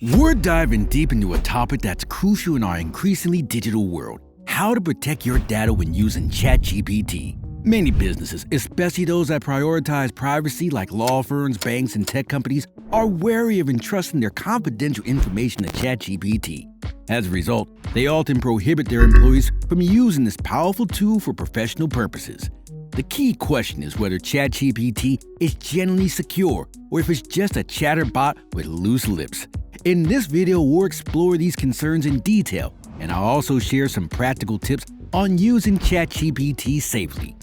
We're diving deep into a topic that's crucial in our increasingly digital world: how to protect your data when using ChatGPT. Many businesses, especially those that prioritize privacy like law firms, banks, and tech companies, are wary of entrusting their confidential information to ChatGPT. As a result, they often prohibit their employees from using this powerful tool for professional purposes. The key question is whether ChatGPT is genuinely secure or if it's just a chatterbot with loose lips. In this video, we'll explore these concerns in detail, and I'll also share some practical tips on using ChatGPT safely.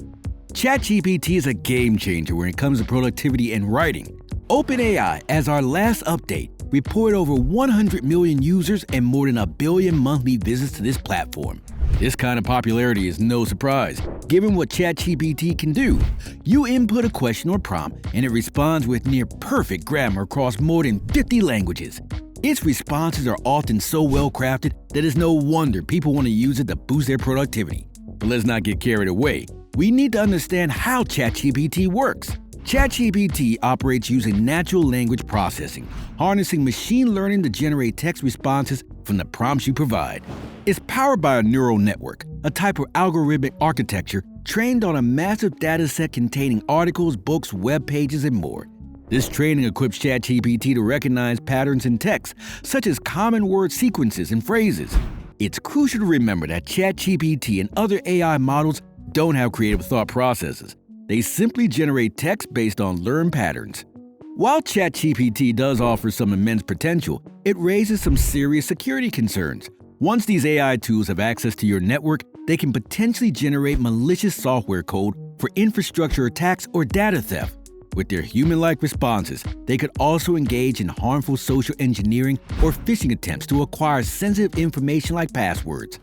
ChatGPT is a game changer when it comes to productivity and writing. OpenAI, as our last update, reported over 100 million users and more than 1 billion monthly visits to this platform. This kind of popularity is no surprise, given what ChatGPT can do. You input a question or prompt, and it responds with near-perfect grammar across more than 50 languages. Its responses are often so well-crafted that it's no wonder people want to use it to boost their productivity. But let's not get carried away. We need to understand how ChatGPT works. ChatGPT operates using natural language processing, harnessing machine learning to generate text responses from the prompts you provide. It's powered by a neural network, a type of algorithmic architecture trained on a massive dataset containing articles, books, web pages, and more. This training equips ChatGPT to recognize patterns in text, such as common word sequences and phrases. It's crucial to remember that ChatGPT and other AI models don't have creative thought processes. They simply generate text based on learned patterns. While ChatGPT does offer some immense potential, it raises some serious security concerns. Once these AI tools have access to your network, they can potentially generate malicious software code for infrastructure attacks or data theft. With their human-like responses, they could also engage in harmful social engineering or phishing attempts to acquire sensitive information like passwords.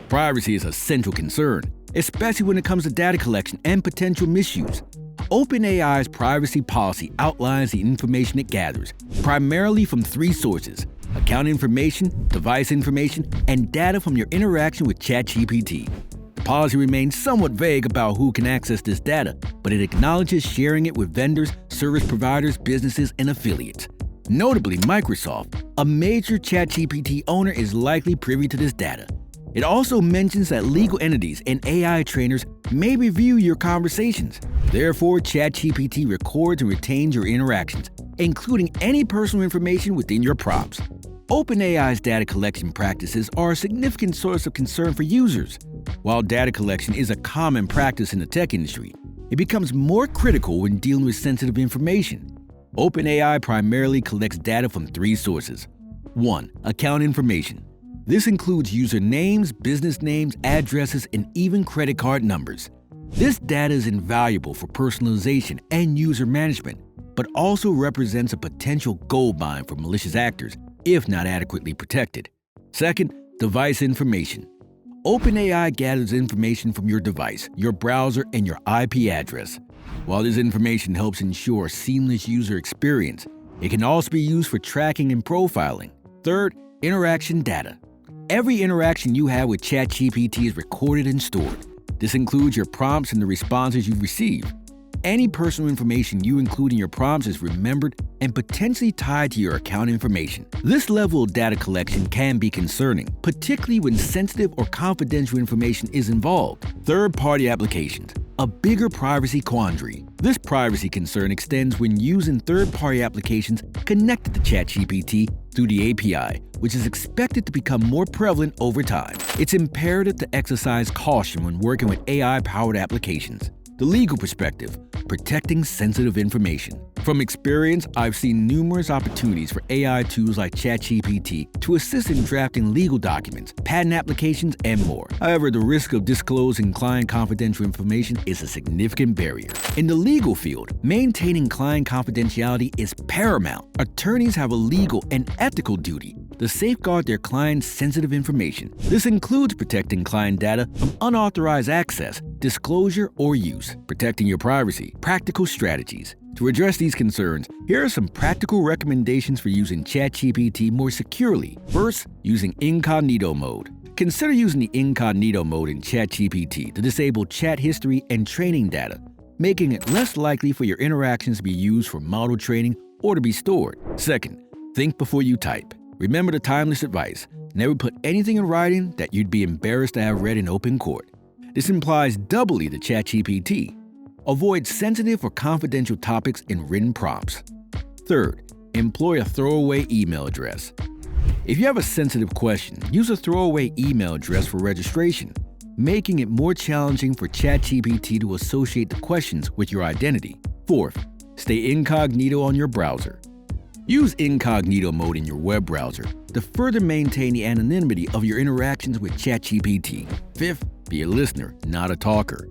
Privacy is a central concern, especially when it comes to data collection and potential misuse. OpenAI's privacy policy outlines the information it gathers, primarily from 3 sources: account information, device information, and data from your interaction with ChatGPT. The policy remains somewhat vague about who can access this data, but it acknowledges sharing it with vendors, service providers, businesses, and affiliates. Notably, Microsoft, a major ChatGPT owner, is likely privy to this data. It also mentions that legal entities and AI trainers may review your conversations. Therefore, ChatGPT records and retains your interactions, including any personal information within your prompts. OpenAI's data collection practices are a significant source of concern for users. While data collection is a common practice in the tech industry, it becomes more critical when dealing with sensitive information. OpenAI primarily collects data from 3 sources. 1. Account information. This includes user names, business names, addresses, and even credit card numbers. This data is invaluable for personalization and user management, but also represents a potential goldmine for malicious actors if not adequately protected. 2. Device information. OpenAI gathers information from your device, your browser, and your IP address. While this information helps ensure a seamless user experience, it can also be used for tracking and profiling. 3. Interaction data. Every interaction you have with ChatGPT is recorded and stored. This includes your prompts and the responses you receive. Any personal information you include in your prompts is remembered and potentially tied to your account information. This level of data collection can be concerning, particularly when sensitive or confidential information is involved. Third-party applications, a bigger privacy quandary. This privacy concern extends when using third-party applications connected to ChatGPT through the API, which is expected to become more prevalent over time. It's imperative to exercise caution when working with AI-powered applications. The legal perspective: protecting sensitive information. From experience, I've seen numerous opportunities for AI tools like ChatGPT to assist in drafting legal documents, patent applications, and more. However, the risk of disclosing client confidential information is a significant barrier. In the legal field, maintaining client confidentiality is paramount. Attorneys have a legal and ethical duty to safeguard their clients' sensitive information. This includes protecting client data from unauthorized access, disclosure, or use. Protecting your privacy. Practical strategies. To address these concerns, here are some practical recommendations for using ChatGPT more securely. First, using incognito mode. Consider using the incognito mode in ChatGPT to disable chat history and training data, making it less likely for your interactions to be used for model training or to be stored. Second, think before you type. Remember the timeless advice: never put anything in writing that you'd be embarrassed to have read in open court. This implies doubly to ChatGPT. Avoid sensitive or confidential topics in written prompts. Third, employ a throwaway email address. If you have a sensitive question, use a throwaway email address for registration, making it more challenging for ChatGPT to associate the questions with your identity. Fourth, stay incognito on your browser. Use incognito mode in your web browser to further maintain the anonymity of your interactions with ChatGPT. Fifth, be a listener, not a talker.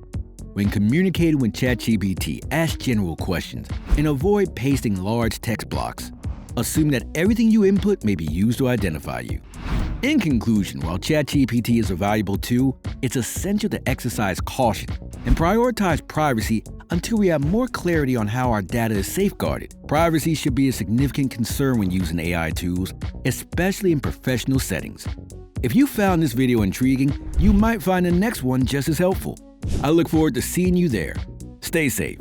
When communicating with ChatGPT, ask general questions and avoid pasting large text blocks. Assume that everything you input may be used to identify you. In conclusion, while ChatGPT is a valuable tool, it's essential to exercise caution and prioritize privacy until we have more clarity on how our data is safeguarded. Privacy should be a significant concern when using AI tools, especially in professional settings. If you found this video intriguing, you might find the next one just as helpful. I look forward to seeing you there. Stay safe.